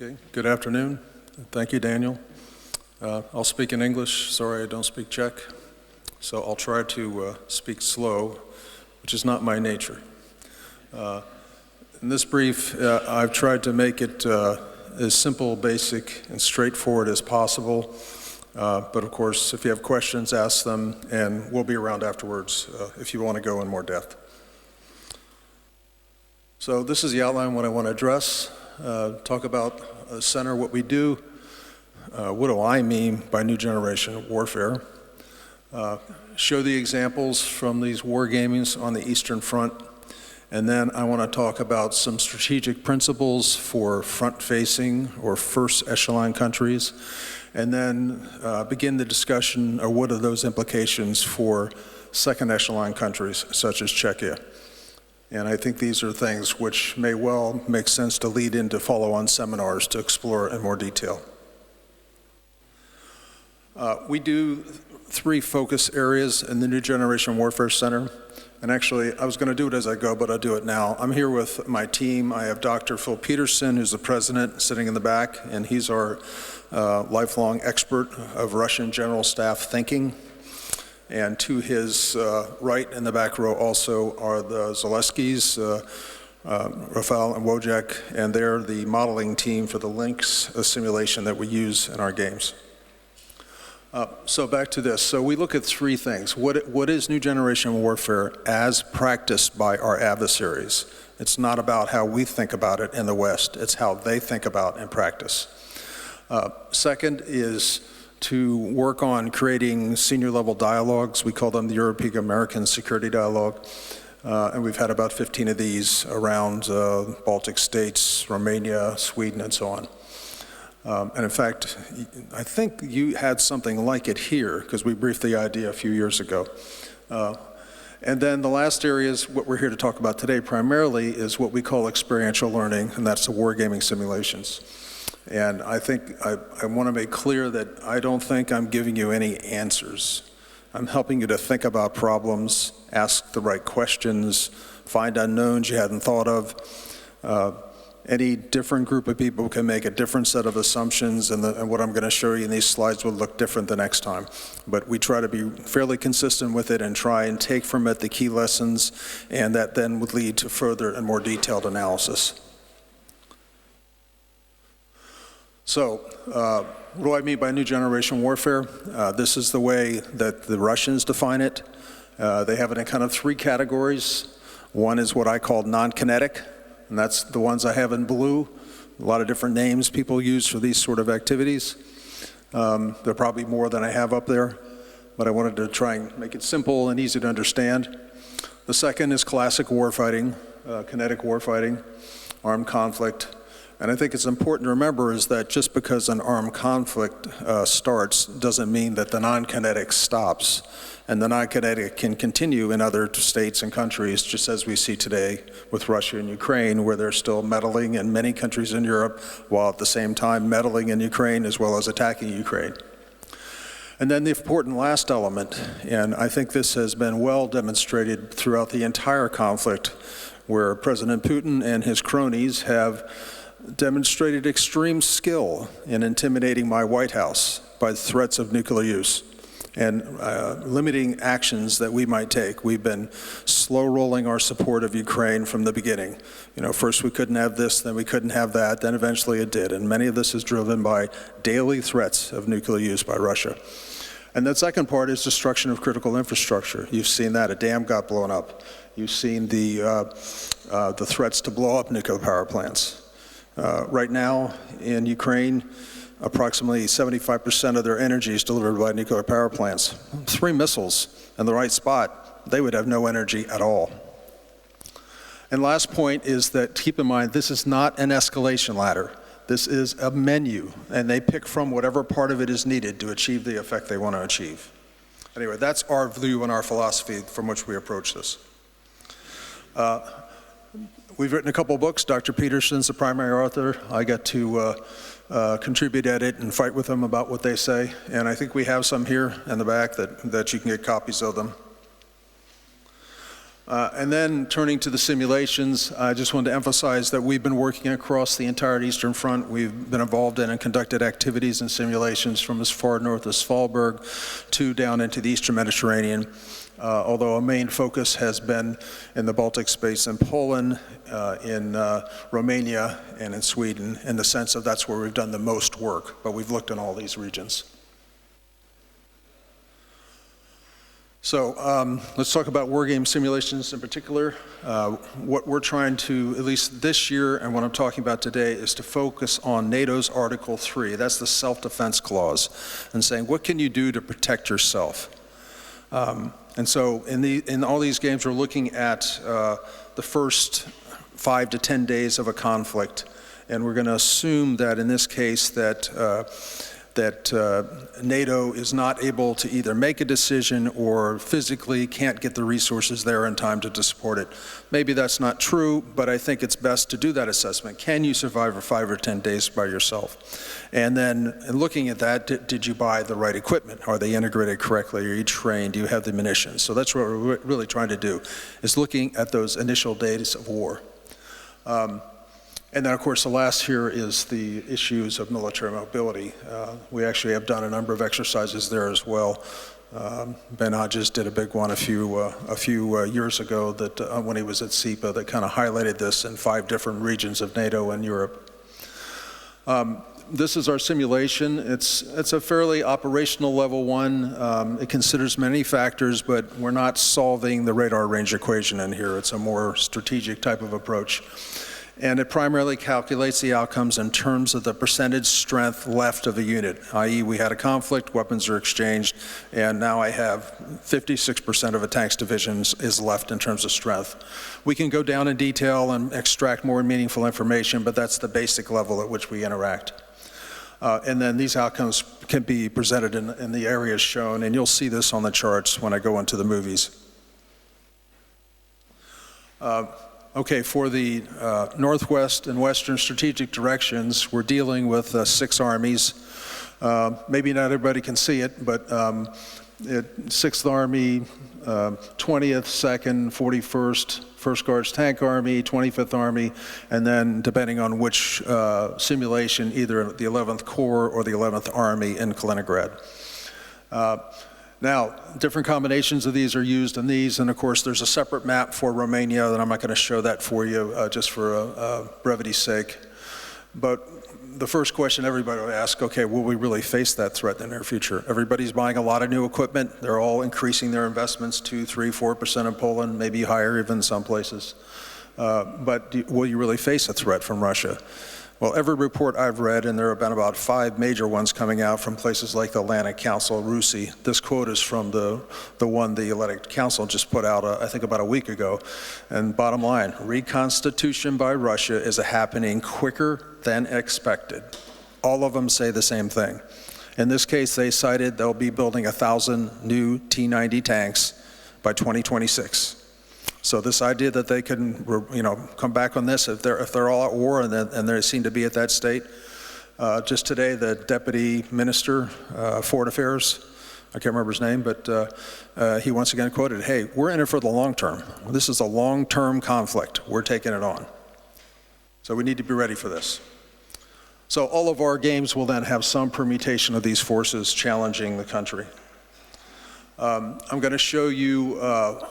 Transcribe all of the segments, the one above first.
Okay, good afternoon. Thank you, Daniel. I'll speak in English. Sorry, I don't speak Czech. So I'll try to speak slow, which is not my nature. In this brief, I've tried to make it as simple, basic, and straightforward as possible. But of course, if you have questions, ask them, and we'll be around afterwards if you want to go in more depth. So this is the outline, what I want to address. Talk about the center, what we do. What do I mean by new generation warfare? Show the examples from these war gamings on the Eastern Front. And then I want to talk about some strategic principles for front-facing or first echelon countries. And then begin the discussion of what are those implications for second echelon countries such as Czechia. And I think these are things which may well make sense to lead into follow-on seminars to explore in more detail. We do three focus areas in the New Generation Warfare Center. And actually, I was going to do it as I go, but I'll do it now. I'm here with my team. I have Dr. Phil Peterson, who's the president, sitting in the back, and he's our lifelong expert of Russian General Staff thinking. And to his right in the back row also are the Zaleskis, Rafael and Wojciech, and they're the modeling team for the Lynx simulation that we use in our games. So back to this. So we look at three things. What is new generation warfare as practiced by our adversaries? It's not about how we think about it in the West. It's how they think about and practice. Second is to work on creating senior level dialogues. We call them the European American Security Dialogue. And we've had about 15 of these around Baltic states, Romania, Sweden, and so on. And in fact, I think you had something like it here, because we briefed the idea a few years ago. And then the last area is what we're here to talk about today primarily is what we call experiential learning, and that's the wargaming simulations. And I think I want to make clear that I don't think I'm giving you any answers. I'm helping you to think about problems, ask the right questions, find unknowns you hadn't thought of. Any different group of people can make a different set of assumptions, and what I'm going to show you in these slides will look different the next time. But we try to be fairly consistent with it and try and take from it the key lessons, and that then would lead to further and more detailed analysis. So, what do I mean by new generation warfare? This is the way that the Russians define it. They have it in kind of three categories. One is what I call non-kinetic, and that's the ones I have in blue. A lot of different names people use for these sort of activities. There are probably more than I have up there, but I wanted to try and make it simple and easy to understand. The second is classic warfighting, kinetic warfighting, armed conflict. And I think it's important to remember is that just because an armed conflict starts doesn't mean that the non-kinetic stops. And the non-kinetic can continue in other states and countries, just as we see today with Russia and Ukraine, where they're still meddling in many countries in Europe, while at the same time meddling in Ukraine as well as attacking Ukraine. And then the important last element, and I think this has been well demonstrated throughout the entire conflict, where President Putin and his cronies have demonstrated extreme skill in intimidating my White House by threats of nuclear use and limiting actions that we might take. We've been slow rolling our support of Ukraine from the beginning. You know, first we couldn't have this, then we couldn't have that, then eventually it did. And many of this is driven by daily threats of nuclear use by Russia. And the second part is destruction of critical infrastructure. You've seen that, a dam got blown up. You've seen the threats to blow up nuclear power plants. Right now in Ukraine, approximately 75% of their energy is delivered by nuclear power plants. 3 missiles in the right spot, they would have no energy at all. And last point is that keep in mind, this is not an escalation ladder. This is a menu, and they pick from whatever part of it is needed to achieve the effect they want to achieve. Anyway, that's our view and our philosophy from which we approach this. We've written a couple books. Dr. Peterson's the primary author. I get to contribute, edit, and fight with them about what they say. And I think we have some here in the back that you can get copies of them. And then turning to the simulations, I just wanted to emphasize that we've been working across the entire Eastern Front. We've been involved in and conducted activities and simulations from as far north as Svalbard to down into the Eastern Mediterranean. Although a main focus has been in the Baltic space in Poland, in Romania, and in Sweden, in the sense of that's where we've done the most work, but we've looked in all these regions. So let's talk about war game simulations in particular. What we're trying to, at least this year, and what I'm talking about today, is to focus on NATO's Article 3. That's the self-defense clause, and saying, what can you do to protect yourself? And so in all these games, we're looking at the first 5 to 10 days of a conflict, and we're going to assume that in this case that NATO is not able to either make a decision or physically can't get the resources there in time to support it. Maybe that's not true, but I think it's best to do that assessment. Can you survive for 5 or 10 days by yourself? And then in looking at that, did you buy the right equipment? Are they integrated correctly? Are you trained? Do you have the munitions? So that's what we're really trying to do, is looking at those initial days of war. And then, of course, the last here is the issues of military mobility. We actually have done a number of exercises there as well. Ben Hodges did a big one a few years ago that when he was at SEPA that kind of highlighted this in 5 different regions of NATO and Europe. This is our simulation. It's a fairly operational level one. It considers many factors, but we're not solving the radar range equation in here. It's a more strategic type of approach. And it primarily calculates the outcomes in terms of the percentage strength left of a unit, i.e. we had a conflict, weapons are exchanged, and now I have 56% of a tank's division is left in terms of strength. We can go down in detail and extract more meaningful information, but that's the basic level at which we interact. And then these outcomes can be presented in the areas shown, and you'll see this on the charts when I go into the movies. Okay, for the northwest and western strategic directions, we're dealing with 6 armies. Maybe not everybody can see it, but 6th Army, 20th, 2nd, 41st, 1st Guards Tank Army, 25th Army, and then depending on which simulation, either the 11th Corps or the 11th Army in Kaliningrad. Now, different combinations of these are used in these, and of course there's a separate map for Romania, and I'm not going to show that for you just for brevity's sake. But the first question everybody would ask, okay, will we really face that threat in the near future? Everybody's buying a lot of new equipment. They're all increasing their investments 2, 3, 4% in Poland, maybe higher even in some places. But will you really face a threat from Russia? Well, every report I've read, and there have been about 5 major ones coming out from places like the Atlantic Council, RUSI. This quote is from the one the Atlantic Council just put out, I think about a week ago. And bottom line, reconstitution by Russia is happening quicker than expected. All of them say the same thing. In this case, they cited they'll be building 1,000 new T-90 tanks by 2026. So this idea that they can, come back on this if they're all at war and they seem to be at that state. Just today, the Deputy Minister, Foreign Affairs, I can't remember his name, but he once again quoted, "Hey, we're in it for the long term. This is a long-term conflict. We're taking it on. So we need to be ready for this." So all of our games will then have some permutation of these forces challenging the country. I'm going to show you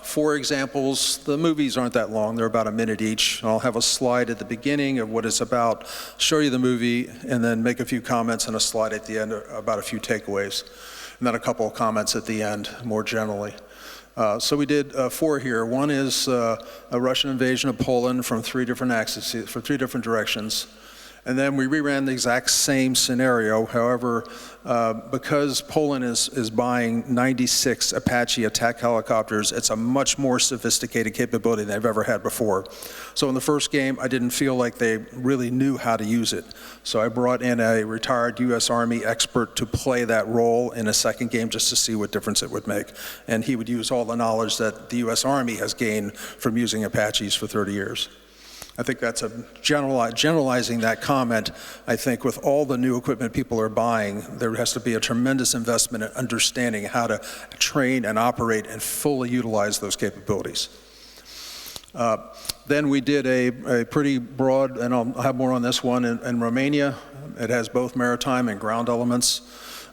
4 examples. The movies aren't that long. They're about a minute each. I'll have a slide at the beginning of what it's about, show you the movie, and then make a few comments and a slide at the end about a few takeaways, and then a couple of comments at the end more generally. So we did 4 here. One is a Russian invasion of Poland from 3 different axes, from 3 different directions. And then we reran the exact same scenario. However, because Poland is buying 96 Apache attack helicopters, it's a much more sophisticated capability than they've ever had before. So in the first game, I didn't feel like they really knew how to use it. So I brought in a retired U.S. Army expert to play that role in a second game just to see what difference it would make. And he would use all the knowledge that the U.S. Army has gained from using Apaches for 30 years. I think that's a generalizing that comment. I think with all the new equipment people are buying, there has to be a tremendous investment in understanding how to train and operate and fully utilize those capabilities. Then we did a pretty broad, and I'll have more on this one, in Romania. It has both maritime and ground elements.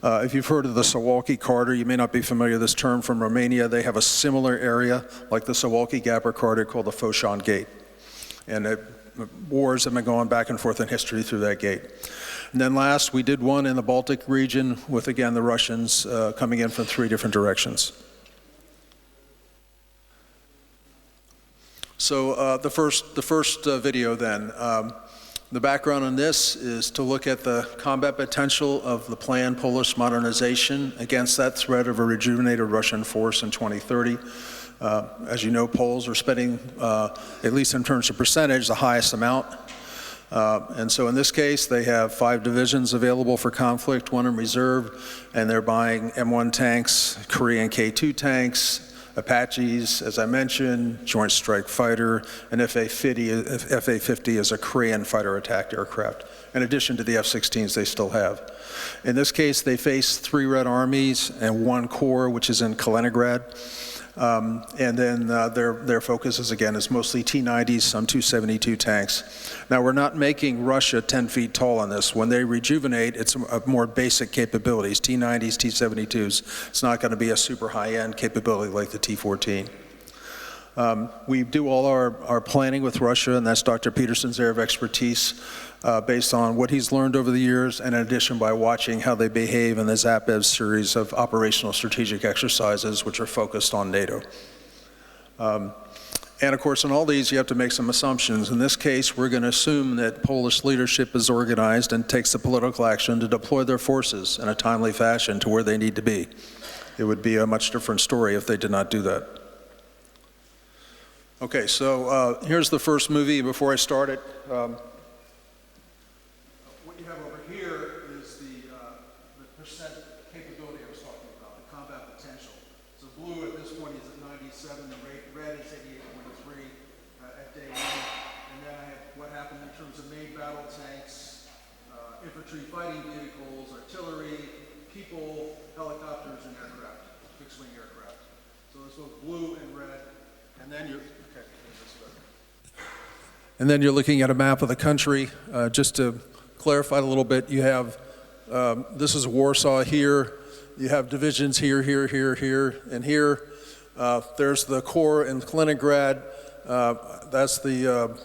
If you've heard of the Suwalki corridor, you may not be familiar with this term from Romania. They have a similar area, like the Suwalki Gap or corridor, called the Foshan Gate. And wars have been going back and forth in history through that gate. And then last, we did one in the Baltic region with, again, the Russians coming in from 3 different directions. So the first video then. The background on this is to look at the combat potential of the planned Polish modernization against that threat of a rejuvenated Russian force in 2030. As you know, Poles are spending, at least in terms of percentage, the highest amount. And so in this case, they have 5 divisions available for conflict, 1 in reserve, and they're buying M1 tanks, Korean K2 tanks, Apaches, as I mentioned, Joint Strike Fighter, and FA-50 is a Korean fighter attack aircraft, in addition to the F-16s they still have. In this case, they face 3 Red Armies and 1 Corps, which is in Kaliningrad. And then their focus is mostly T-90s, some Tu-72 tanks. Now, we're not making Russia 10 feet tall on this. When they rejuvenate, it's a more basic capabilities, T-90s, T-72s. It's not going to be a super high-end capability like the T-14. We do all our planning with Russia, and that's Dr. Peterson's area of expertise, based on what he's learned over the years, and in addition by watching how they behave in the ZAPEV series of operational strategic exercises, which are focused on NATO. And of course, in all these, you have to make some assumptions. In this case, we're going to assume that Polish leadership is organized and takes the political action to deploy their forces in a timely fashion to where they need to be. It would be a much different story if they did not do that. Okay, so here's the first movie. Before I start it, what you have over here is the percent capability I was talking about, the combat potential. So blue at this point is at 97, the red is 88.3 at day 1. And then I have what happened in terms of main battle tanks, infantry fighting vehicles, artillery, people, helicopters, and aircraft, fixed-wing aircraft. So there's both blue and red. And then you're looking at a map of the country. Just to clarify a little bit, you have, this is Warsaw here, you have divisions here, here, here, here, and here. There's the Corps in Kaliningrad. That's the,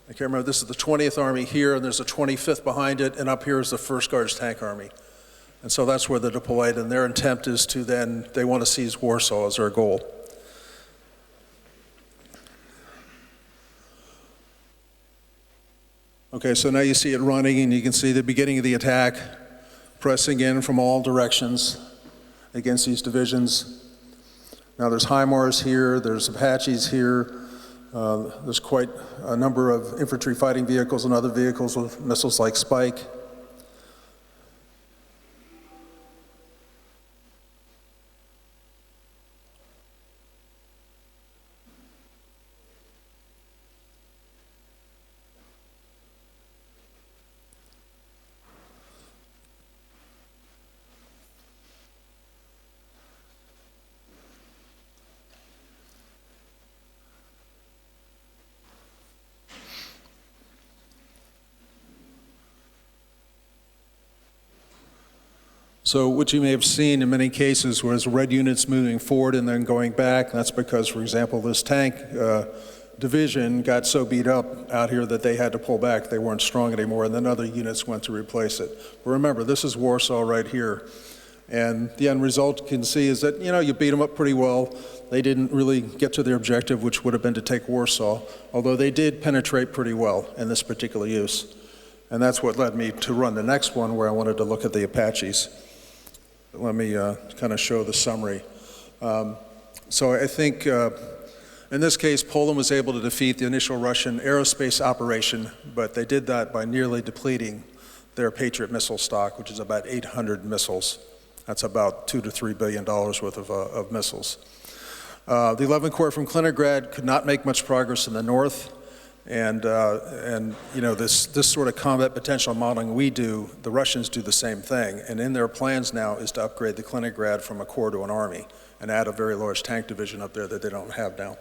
I can't remember, this is the 20th Army here, and there's a 25th behind it, and up here is the 1st Guards Tank Army. And so that's where they're deployed, and their intent is to then, they want to seize Warsaw as their goal. Okay, so now you see it running, and you can see the beginning of the attack, pressing in from all directions against these divisions. Now there's HIMARS here, there's Apaches here, there's quite a number of infantry fighting vehicles and other vehicles with missiles like Spike. So what you may have seen in many cases was red units moving forward and then going back. That's because, for example, this tank division got so beat up out here that they had to pull back. They weren't strong anymore, and then other units went to replace it. But remember, this is Warsaw right here. And the end result you can see is that, you beat them up pretty well. They didn't really get to their objective, which would have been to take Warsaw, although they did penetrate pretty well in this particular use. And that's what led me to run the next one, where I wanted to look at the Apaches. Let me kind of show the summary. So I think in this case, Poland was able to defeat the initial Russian aerospace operation, but they did that by nearly depleting their Patriot missile stock, which is about 800 missiles. That's about $2 to $3 billion worth of missiles. The 11th Corps from Kaliningrad could not make much progress in the north. And this sort of combat potential modeling we do, the Russians do the same thing. And in their plans now is to upgrade the Kaliningrad from a corps to an army and add a very large tank division up there that they don't have now.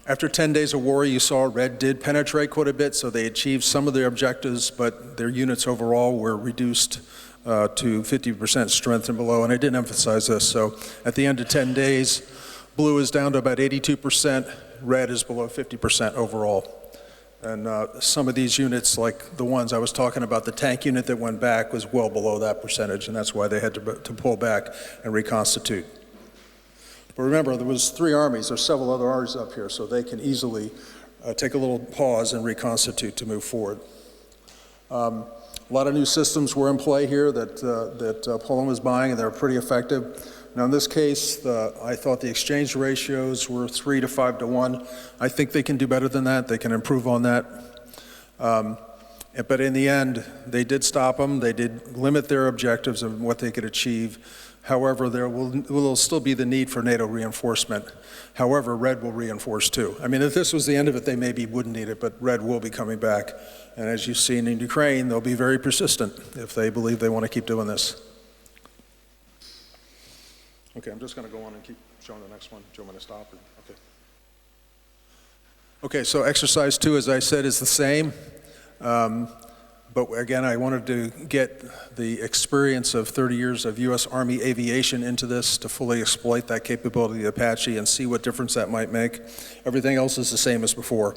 After 10 days of war, you saw Red did penetrate quite a bit, so they achieved some of their objectives, but their units overall were reduced to 50% strength and below, and I didn't emphasize this. So at the end of 10 days, Blue is down to about 82%, Red is below 50% overall. And some of these units, like the ones I was talking about, the tank unit that went back was well below that percentage, and that's why they had to pull back and reconstitute. But remember, there was 3 armies, there's several other armies up here, so they can easily take a little pause and reconstitute to move forward. A lot of new systems were in play here that Poland was buying, and they were pretty effective. Now in this case, I thought the exchange ratios were 3 to 5 to 1. I think they can do better than that. They can improve on that. But in the end, they did stop them. They did limit their objectives and what they could achieve. However, there will still be the need for NATO reinforcement. However, Red will reinforce too. I mean, if this was the end of it, they maybe wouldn't need it, but Red will be coming back. And as you've seen in Ukraine, they'll be very persistent if they believe they want to keep doing this. Okay, I'm just going to go on and keep showing the next one. Do you want me to stop? Okay. Okay, so exercise 2, as I said, is the same. But again, I wanted to get the experience of 30 years of U.S. Army aviation into this to fully exploit that capability of the Apache and see what difference that might make. Everything else is the same as before.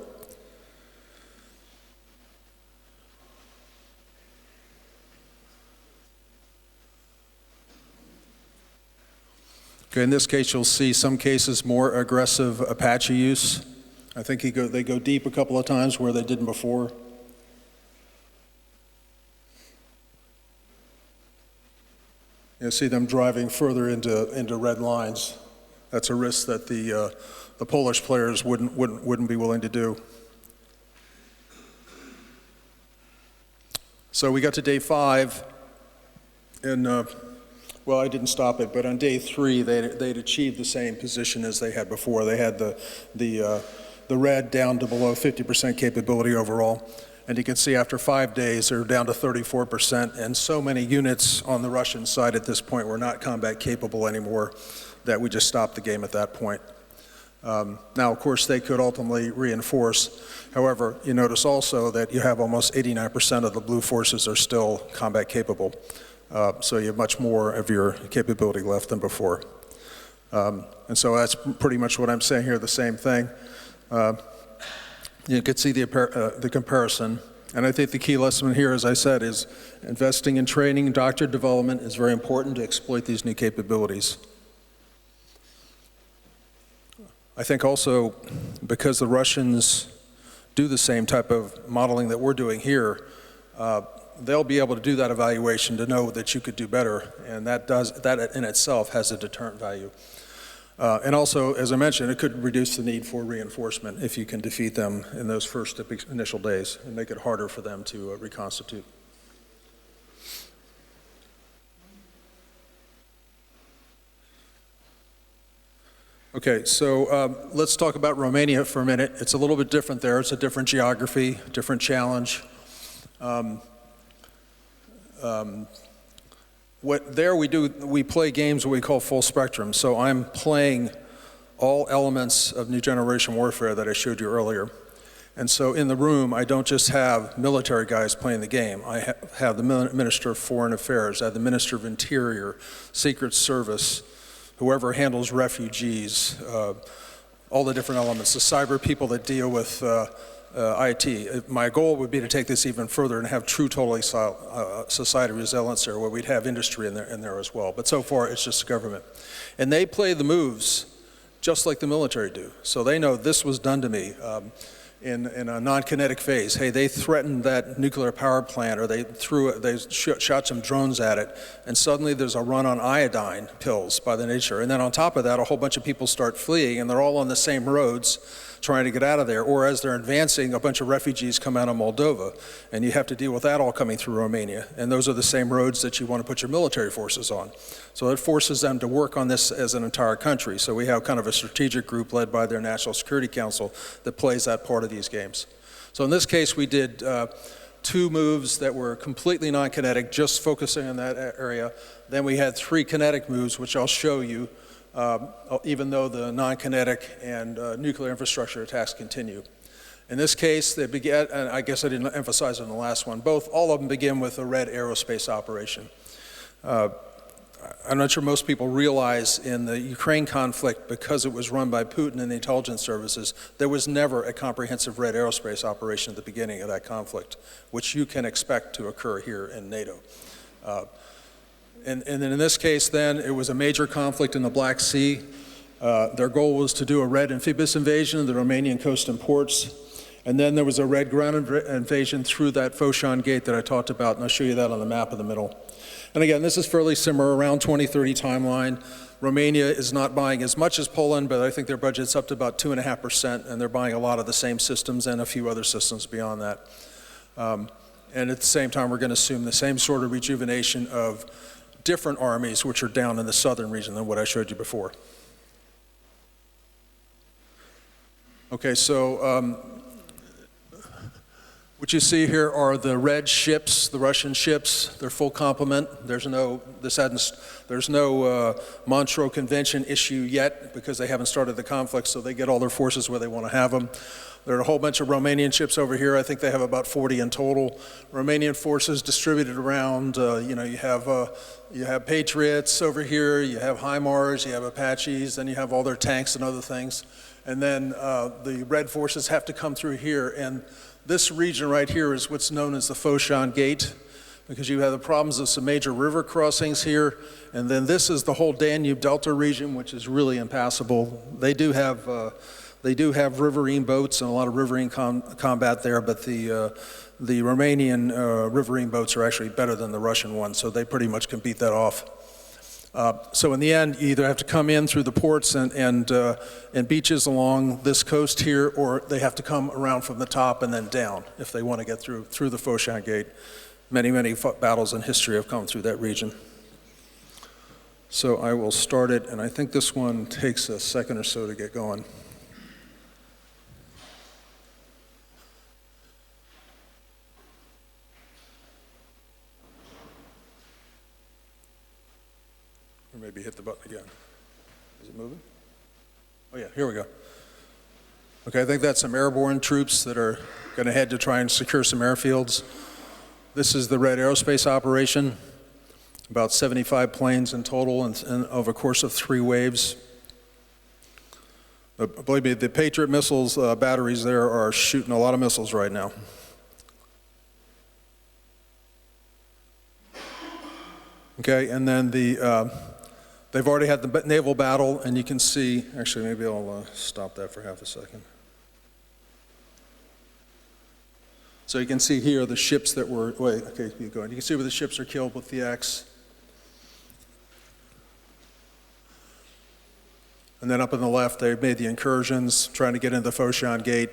Okay, in this case, you'll see some cases more aggressive Apache use. I think they go deep a couple of times where they didn't before. You'll see them driving further into red lines. That's a risk that the Polish players wouldn't be willing to do. So we got to day 5, and well, I didn't stop it, but on day 3, they'd achieved the same position as they had before. They had the Red down to below 50% capability overall. And you can see after 5 days, they're down to 34%, and so many units on the Russian side at this point were not combat capable anymore that we just stopped the game at that point. Now, of course, they could ultimately reinforce. However, you notice also that you have almost 89% of the blue forces are still combat capable. So you have much more of your capability left than before. And so that's pretty much what I'm saying here, the same thing. You could see the comparison. And I think the key lesson here, as I said, is investing in training and doctrine development is very important to exploit these new capabilities. I think also because the Russians do the same type of modeling that we're doing here, they'll be able to do that evaluation to know that you could do better, and that in itself has a deterrent value. And also, as I mentioned, it could reduce the need for reinforcement if you can defeat them in those first initial days and make it harder for them to reconstitute. Okay, so let's talk about Romania for a minute. It's a little bit different there. It's a different geography, different challenge. We play games what we call full spectrum. So I'm playing all elements of new generation warfare that I showed you earlier. And so in the room, I don't just have military guys playing the game. I have the Minister of Foreign Affairs, I have the Minister of Interior, Secret Service, whoever handles refugees, all the different elements, the cyber people that deal with IT. My goal would be to take this even further and have true totally society resilience there, where we'd have industry in there as well. But so far, it's just government. And they play the moves just like the military do. So they know this was done to me in a non-kinetic phase. Hey, they threatened that nuclear power plant, or they shot some drones at it, and suddenly there's a run on iodine pills by the nature. And then on top of that, a whole bunch of people start fleeing, and they're all on the same roads trying to get out of there. Or as they're advancing, a bunch of refugees come out of Moldova, and you have to deal with that all coming through Romania. And those are the same roads that you want to put your military forces on. So it forces them to work on this as an entire country. So we have kind of a strategic group led by their National Security Council that plays that part of these games. So in this case, we did 2 moves that were completely non-kinetic, just focusing on that area. Then we had 3 kinetic moves, which I'll show you, even though the non-kinetic and nuclear infrastructure attacks continue. In this case, they began, and I guess I didn't emphasize it in the last one, all of them begin with a red aerospace operation. I'm not sure most people realize in the Ukraine conflict, because it was run by Putin and the intelligence services, there was never a comprehensive red aerospace operation at the beginning of that conflict, which you can expect to occur here in NATO. And then in this case then, it was a major conflict in the Black Sea. Their goal was to do a red amphibious invasion of the Romanian coast and ports. And then there was a red ground invasion through that Foshan gate that I talked about, and I'll show you that on the map in the middle. And again, this is fairly similar, around 2030 timeline. Romania is not buying as much as Poland, but I think their budget's up to about 2.5%, and they're buying a lot of the same systems and a few other systems beyond that. And at the same time, we're going to assume the same sort of rejuvenation of different armies, which are down in the southern region than what I showed you before. Okay, so what you see here are the red ships, the Russian ships, their full complement. There's no Montreux Convention issue yet because they haven't started the conflict, so they get all their forces where they want to have them. There are a whole bunch of Romanian ships over here. I think they have about 40 in total. Romanian forces distributed around, you have Patriots over here, you have HIMARS, you have Apaches, then you have all their tanks and other things. And then the red forces have to come through here. And this region right here is what's known as the Foshan Gate, because you have the problems of some major river crossings here. And then this is the whole Danube Delta region, which is really impassable. They do have riverine boats and a lot of riverine combat there, but the Romanian riverine boats are actually better than the Russian ones, so they pretty much can beat that off. So in the end, you either have to come in through the ports and beaches along this coast here, or they have to come around from the top and then down if they want to get through the Foshan Gate. Many battles in history have come through that region. So I will start it, and I think this one takes a second or so to get going. Or maybe hit the button again. Is it moving? Oh yeah, here we go. Okay, I think that's some airborne troops that are going to head to try and secure some airfields. This is the red aerospace operation, about 75 planes in total and over a course of 3 waves. Believe me, the Patriot missiles batteries there are shooting a lot of missiles right now. Okay, and then they've already had the naval battle, and you can see, actually maybe I'll stop that for half a second. So you can see here the ships that were, keep going. You can see where the ships are killed with the X. And then up on the left, they made the incursions, trying to get into the Foshan Gate.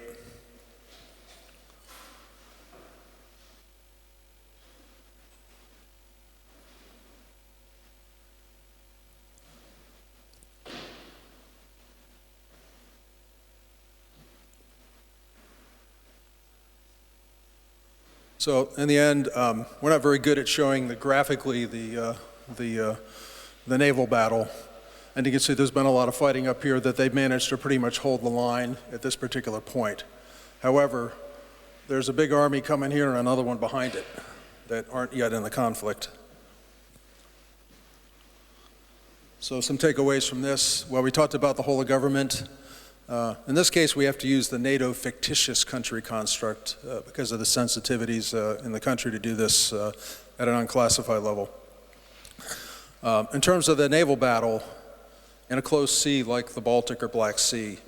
So in the end, we're not very good at showing graphically the naval battle. And you can see there's been a lot of fighting up here that they've managed to pretty much hold the line at this particular point. However, there's a big army coming here and another one behind it that aren't yet in the conflict. So some takeaways from this. Well, we talked about the whole of government. In this case, we have to use the NATO fictitious country construct because of the sensitivities in the country to do this at an unclassified level. In terms of the naval battle, in a closed sea like the Baltic or Black Sea,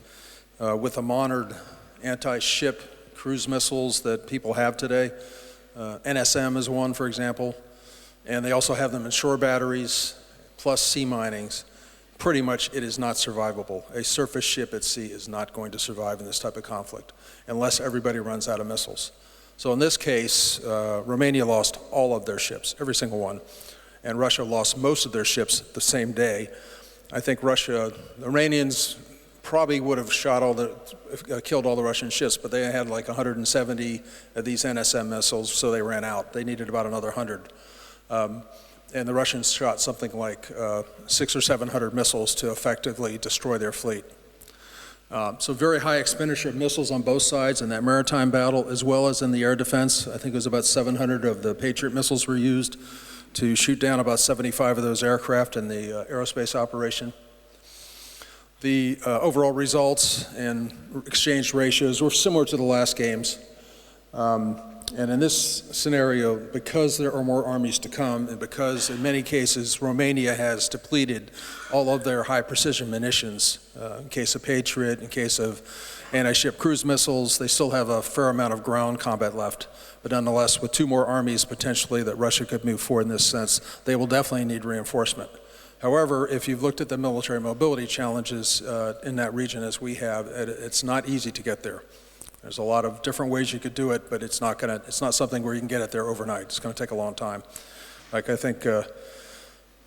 with the modern anti-ship cruise missiles that people have today, NSM is one, for example, and they also have them in shore batteries, plus sea minings. Pretty much it is not survivable. A surface ship at sea is not going to survive in this type of conflict unless everybody runs out of missiles. So in this case, Romania lost all of their ships, every single one, and Russia lost most of their ships the same day. I think the Iranians probably would have killed all the Russian ships, but they had like 170 of these NSM missiles, so they ran out. They needed about another 100. and the Russians shot something like 600 or 700 missiles to effectively destroy their fleet. So very high expenditure of missiles on both sides in that maritime battle, as well as in the air defense. I think it was about 700 of the Patriot missiles were used to shoot down about 75 of those aircraft in the aerospace operation. The overall results and exchange ratios were similar to the last games. And in this scenario, because there are more armies to come, and because in many cases Romania has depleted all of their high precision munitions, in case of Patriot, in case of anti-ship cruise missiles, they still have a fair amount of ground combat left. But nonetheless, with 2 more armies potentially that Russia could move forward in this sense, they will definitely need reinforcement. However, if you've looked at the military mobility challenges in that region as we have, it's not easy to get there. There's a lot of different ways you could do it, but it's not something where you can get it there overnight. It's going to take a long time. Like I think the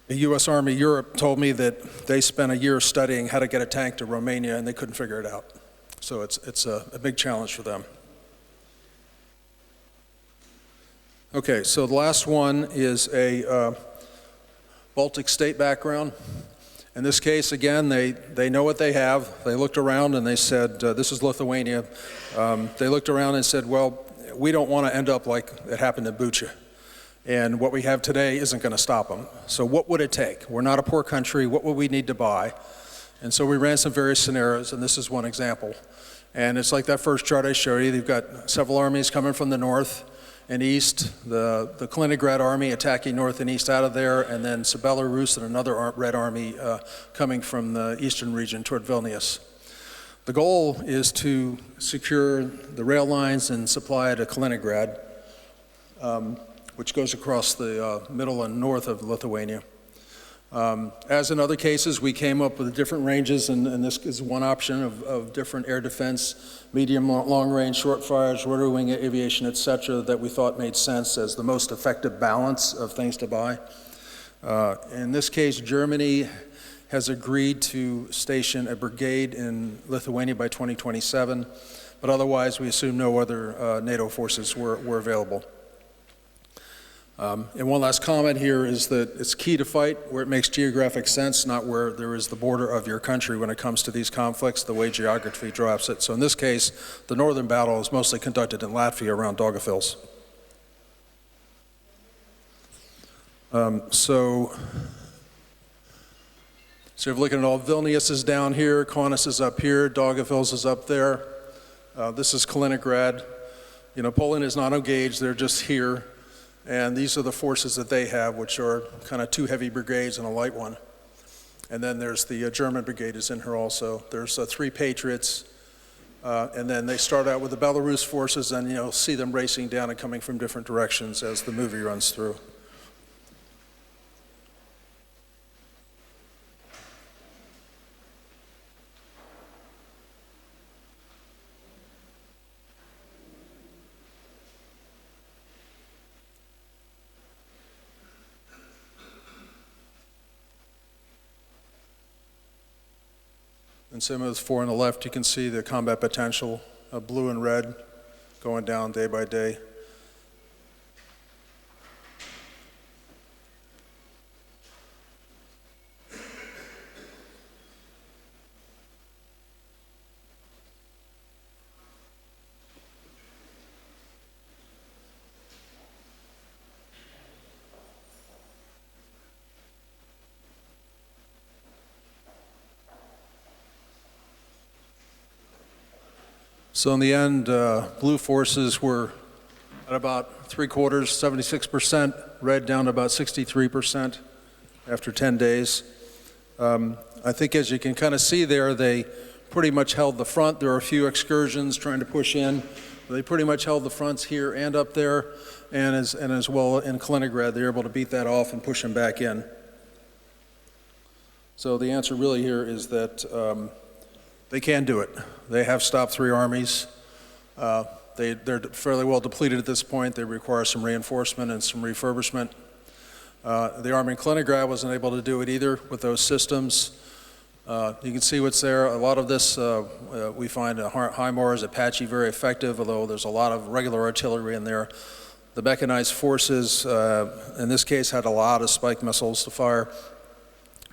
U.S. Army Europe told me that they spent a year studying how to get a tank to Romania, and they couldn't figure it out. So it's a big challenge for them. Okay, so the last one is a Baltic state background. In this case, again, they know what they have. They looked around and they said, this is Lithuania. They looked around and said, well, we don't want to end up like it happened in Bucha. And what we have today isn't going to stop them. So what would it take? We're not a poor country. What would we need to buy? And so we ran some various scenarios, and this is one example. And it's like that first chart I showed you. They've got several armies coming from the north and east, the Kaliningrad army attacking north and east out of there, and then Belarus and another Red Army coming from the eastern region toward Vilnius. The goal is to secure the rail lines and supply to Kaliningrad, which goes across the middle and north of Lithuania. As in other cases, we came up with different ranges, and this is one option of different air defense, medium, long range, short fires, rotary wing aviation, et cetera, that we thought made sense as the most effective balance of things to buy. In this case, Germany has agreed to station a brigade in Lithuania by 2027, but otherwise we assume no other NATO forces were available. And one last comment here is that it's key to fight where it makes geographic sense, not where there is the border of your country when it comes to these conflicts, the way geography drops it. So in this case, the northern battle is mostly conducted in Latvia around Daugavpils. So if you're looking at all, Vilnius is down here, Kaunas is up here, Daugavpils is up there. This is Kaliningrad. You know, Poland is not engaged, they're just here. And these are the forces that they have, which are kind of 2 heavy brigades and a light one. And then there's the German brigade is in here also. There's 3 Patriots. And then they start out with the Belarus forces, and you'll see them racing down and coming from different directions as the movie runs through. And same as 4 on the left, you can see the combat potential, blue and red, going down day by day. So in the end, blue forces were at about 3/4, 76%, red down to about 63% after 10 days. I think as you can kind of see there, they pretty much held the front. There are a few excursions trying to push in. They pretty much held the fronts here and up there, and as well in Kaliningrad, they were able to beat that off and push them back in. So the answer really here is that they can do it. They have stopped 3 armies. They're fairly well depleted at this point. They require some reinforcement and some refurbishment. The army in Kaliningrad wasn't able to do it either with those systems. You can see what's there. A lot of this we find HIMARS, Apache very effective, although there's a lot of regular artillery in there. The mechanized forces, in this case, had a lot of spike missiles to fire,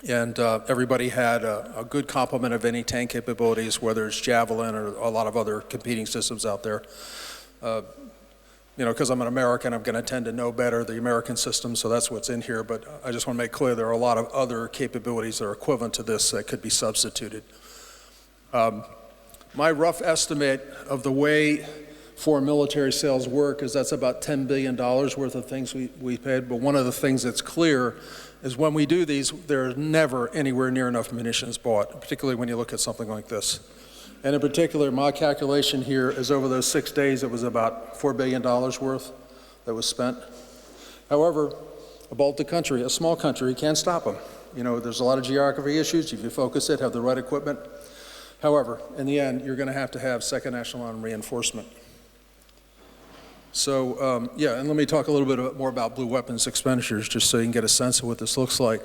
and everybody had a good complement of any tank capabilities, whether it's Javelin or a lot of other competing systems out there. You know, because I'm an American, I'm going to tend to know better the American system, so that's what's in here, but I just want to make clear there are a lot of other capabilities that are equivalent to this that could be substituted. My rough estimate of the way foreign military sales work is that's about $10 billion worth of things we paid, but one of the things that's clear is when we do these, there's never anywhere near enough munitions bought, particularly when you look at something like this. And in particular, my calculation here is over those 6 days, it was about $4 billion worth that was spent. However, a Baltic country, a small country, can't stop them. You know, there's a lot of geography issues. If you focus it, have the right equipment. However, in the end, you're going to have second national line reinforcement. So, yeah, and let me talk a little bit more about blue weapons expenditures, just so you can get a sense of what this looks like.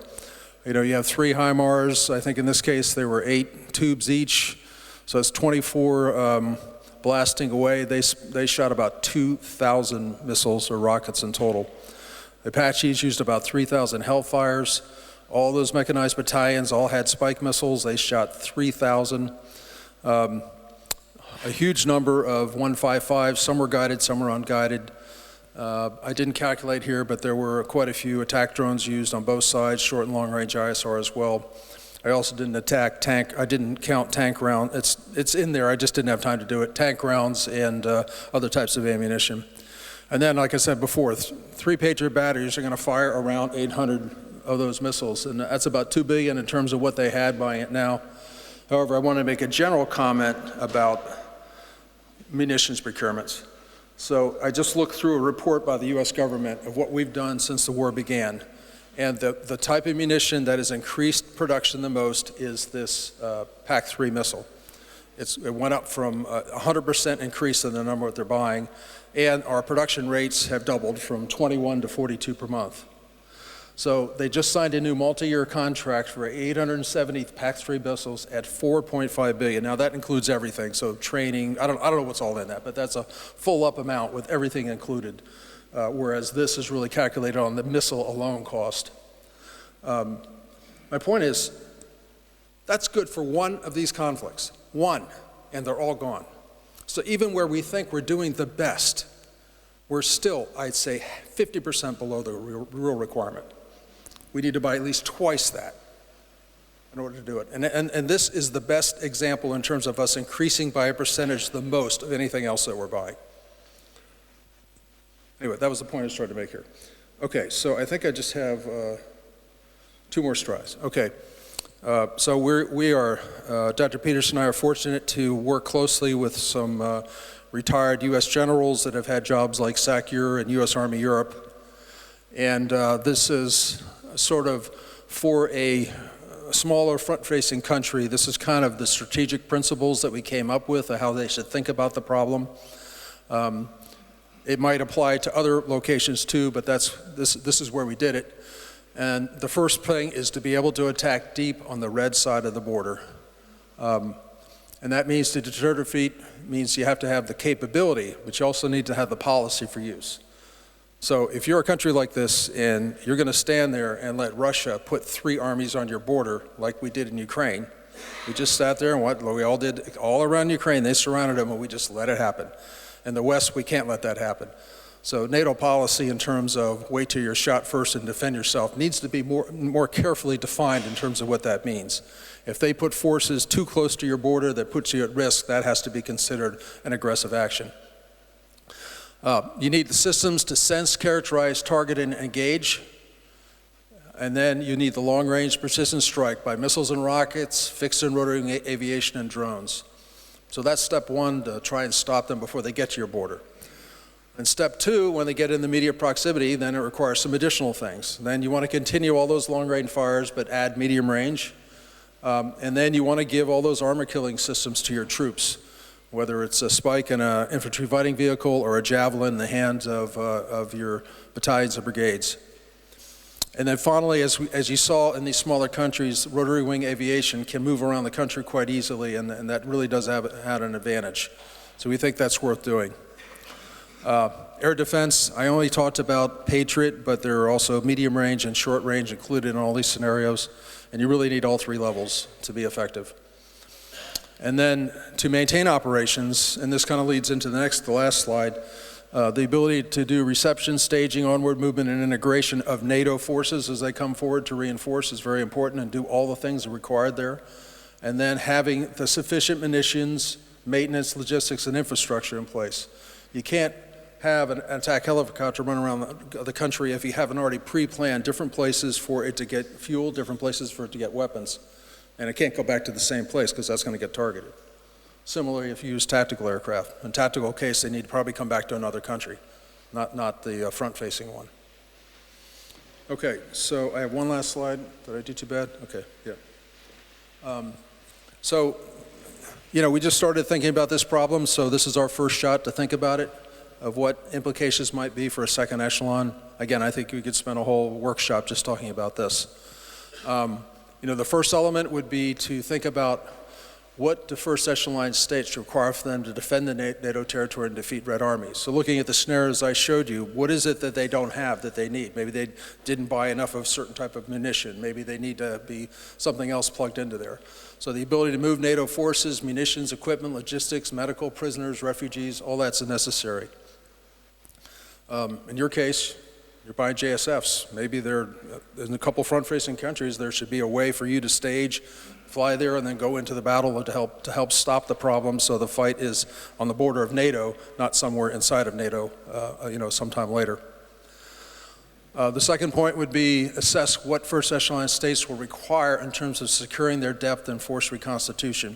You know, you have 3 HIMARS. I think in this case, there were 8 tubes each. So it's 24 blasting away. They shot about 2,000 missiles or rockets in total. The Apaches used about 3,000 Hellfires. All those mechanized battalions all had spike missiles. They shot 3,000. A huge number of 155s. Some were guided, some were unguided. I didn't calculate here, but there were quite a few attack drones used on both sides, short and long range ISR as well. I also didn't count tank rounds. It's in there, I just didn't have time to do it. Tank rounds and other types of ammunition. And then, like I said before, 3 Patriot batteries are going to fire around 800 of those missiles, and that's about $2 billion in terms of what they had buying it now. However, I want to make a general comment about munitions procurements. So I just looked through a report by the US government of what we've done since the war began. And the type of munition that has increased production the most is this PAC-3 missile. It went up from 100% increase in the number that they're buying, and our production rates have doubled from 21 to 42 per month. So they just signed a new multi-year contract for 870 PAC-3 missiles at $4.5 billion. Now that includes everything, so training, I don't know what's all in that, but that's a full up amount with everything included. Whereas this is really calculated on the missile alone cost. My point is, that's good for one of these conflicts. One, and they're all gone. So even where we think we're doing the best, we're still, I'd say, 50% below the real requirement. We need to buy at least twice that in order to do it. And this is the best example in terms of us increasing by a percentage the most of anything else that we're buying. Anyway, that was the point I was trying to make here. Okay, so I think I just have 2 more strides. Okay, so we are, Dr. Peterson and I are fortunate to work closely with some retired US generals that have had jobs like SACEUR and US Army Europe. And this is sort of for a smaller front-facing country, this is kind of the strategic principles that we came up with of how they should think about the problem. It might apply to other locations too, but this is where we did it. And the first thing is to be able to attack deep on the red side of the border. And that means to deter defeat means you have to have the capability, but you also need to have the policy for use. So if you're a country like this and you're going to stand there and let Russia put 3 armies on your border like we did in Ukraine, we just sat there and what we all did all around Ukraine, they surrounded them and we just let it happen. In the West, we can't let that happen. So NATO policy in terms of wait till you're shot first and defend yourself needs to be more carefully defined in terms of what that means. If they put forces too close to your border that puts you at risk, that has to be considered an aggressive action. You need the systems to sense, characterize, target, and engage. And then you need the long-range precision strike by missiles and rockets, fixed and rotary aviation, and drones. So that's step 1, to try and stop them before they get to your border. And step 2, when they get in the immediate proximity, then it requires some additional things. Then you want to continue all those long-range fires, but add medium range. And then you want to give all those armor-killing systems to your troops, whether it's a spike in an infantry fighting vehicle or a javelin in the hands of your battalions and brigades. And then finally, as you saw in these smaller countries, rotary wing aviation can move around the country quite easily, and that really does have an advantage. So we think that's worth doing. Air defense, I only talked about Patriot, but there are also medium range and short range included in all these scenarios, and you really need all three levels to be effective. And then to maintain operations, and this kind of leads into the last slide, the ability to do reception, staging, onward movement, and integration of NATO forces as they come forward to reinforce is very important, and do all the things required there. And then having the sufficient munitions, maintenance, logistics, and infrastructure in place. You can't have an attack helicopter run around the country if you haven't already pre-planned different places for it to get fuel, different places for it to get weapons. And it can't go back to the same place because that's going to get targeted. Similarly, if you use tactical aircraft, in tactical case, they need to probably come back to another country, not the front-facing one. Okay, so I have one last slide. Did I do too bad? Okay, yeah. So, you know, we just started thinking about this problem, so this is our first shot to think about it, of what implications might be for a second echelon. Again, I think we could spend a whole workshop just talking about this. You know, the first element would be to think about what the first echelon states require for them to defend the NATO territory and defeat Red Armies. So looking at the scenarios I showed you, what is it that they don't have that they need? Maybe they didn't buy enough of a certain type of munition. Maybe they need to be something else plugged into there. So the ability to move NATO forces, munitions, equipment, logistics, medical, prisoners, refugees, all that's necessary. In your case, you're buying JSFs. Maybe in a couple front-facing countries, there should be a way for you to stage, fly there, and then go into the battle to help stop the problem so the fight is on the border of NATO, not somewhere inside of NATO, you know, sometime later. The second point would be assess what first echelon states will require in terms of securing their depth and force reconstitution.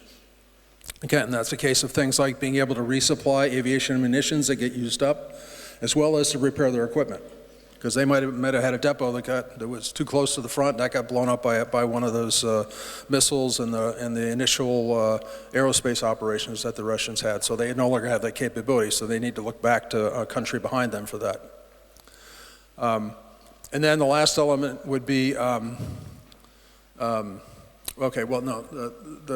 Again, that's a case of things like being able to resupply aviation and munitions that get used up, as well as to repair their equipment. Because they might have had a depot that was too close to the front, that got blown up by one of those missiles in the initial aerospace operations that the Russians had. So they no longer have that capability, so they need to look back to a country behind them for that. And then the last element would be, the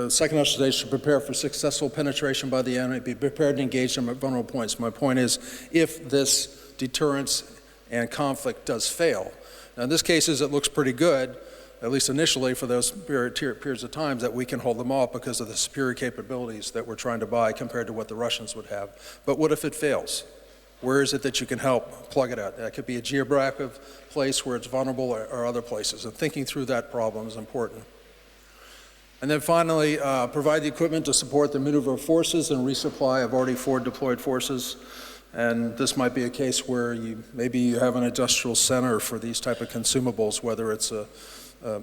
second echelon state should prepare for successful penetration by the enemy, be prepared to engage them at vulnerable points. My point is, if this deterrence and conflict does fail. Now in this case, it looks pretty good, at least initially for those periods of time, that we can hold them off because of the superior capabilities that we're trying to buy compared to what the Russians would have. But what if it fails? Where is it that you can help plug it out? That could be a geographic place where it's vulnerable or other places, and thinking through that problem is important. And then finally, provide the equipment to support the maneuver of forces and resupply of already forward deployed forces. And this might be a case where maybe you have an industrial center for these type of consumables, whether it's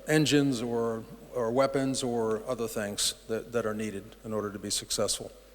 engines or weapons or other things that are needed in order to be successful.